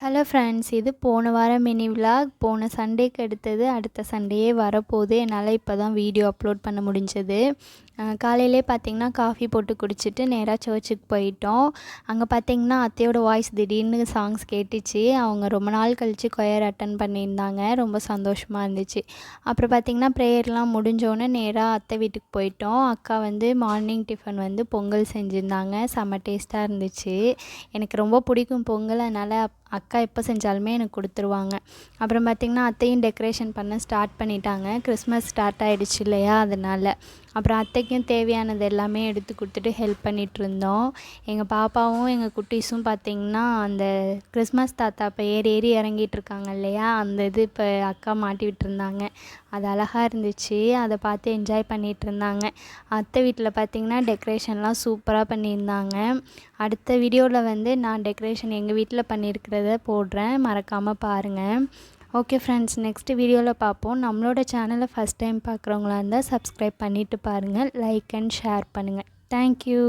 Hello friends, இது போன வாரம் மினி விலாக். போன சண்டேக்கு எடுத்தது அடுத்த சண்டேயே வரப்போகுது. என்னால் இப்போ தான் வீடியோ அப்லோட் பண்ண முடிஞ்சது. காலையிலே பார்த்திங்கன்னா காஃபி போட்டு குடிச்சிட்டு நேராக சர்ச்சுக்கு போயிட்டோம். அங்கே பார்த்திங்கன்னா அத்தையோட வாய்ஸ் திடீர்னு சாங்ஸ் கேட்டுச்சு. அவங்க ரொம்ப நாள் கழித்து கொயர் அட்டன் பண்ணியிருந்தாங்க. ரொம்ப சந்தோஷமாக இருந்துச்சு. அப்புறம் பார்த்திங்கன்னா ப்ரேயர்லாம் முடிஞ்சோடனே நேராக அத்தை வீட்டுக்கு போயிட்டோம். அக்கா மார்னிங் டிஃபன் பொங்கல் செஞ்சுருந்தாங்க. செம்ம டேஸ்ட்டாக இருந்துச்சு. எனக்கு ரொம்ப பிடிக்கும் பொங்கல். அதனால் அக்கா எப்போ செஞ்சாலுமே எனக்கு கொடுத்துருவாங்க. அப்புறம் பார்த்திங்கன்னா அத்தையும் டெக்கரேஷன் பண்ண ஸ்டார்ட் பண்ணிட்டாங்க. கிறிஸ்மஸ் ஸ்டார்ட் ஆகிடுச்சு இல்லையா, அதனால். அப்புறம் அத்தைக்கும் தேவையானது எல்லாமே எடுத்து கொடுத்துட்டு ஹெல்ப் பண்ணிகிட்ருந்தோம். எங்கள் பாப்பாவும் எங்கள் குட்டீஸும் பார்த்திங்கன்னா அந்த கிறிஸ்மஸ் தாத்தா இப்போ ஏறி ஏறி இறங்கிட்டு இருக்காங்க இல்லையா, அந்த இது இப்போ அக்கா மாட்டி விட்டுருந்தாங்க. அது அழகாக இருந்துச்சு. அதை பார்த்து என்ஜாய் பண்ணிகிட்டு இருந்தாங்க. அத்தை வீட்டில் பார்த்திங்கன்னா டெக்கரேஷன்லாம் சூப்பராக பண்ணியிருந்தாங்க. அடுத்த வீடியோவில் நான் டெக்கரேஷன் எங்கள் வீட்டில் பண்ணியிருக்கிறத போடுறேன், மறக்காமல் பாருங்கள். ஓகே ஃப்ரெண்ட்ஸ், நெக்ஸ்ட் வீடியோவில் பார்ப்போம். நம்மளோட சேனலை ஃபஸ்ட் டைம் பார்க்குறவங்களா இருந்தால் சப்ஸ்கிரைப் பண்ணிவிட்டு பாருங்கள். லைக் அண்ட் ஷேர் பண்ணுங்கள். தேங்க்யூ.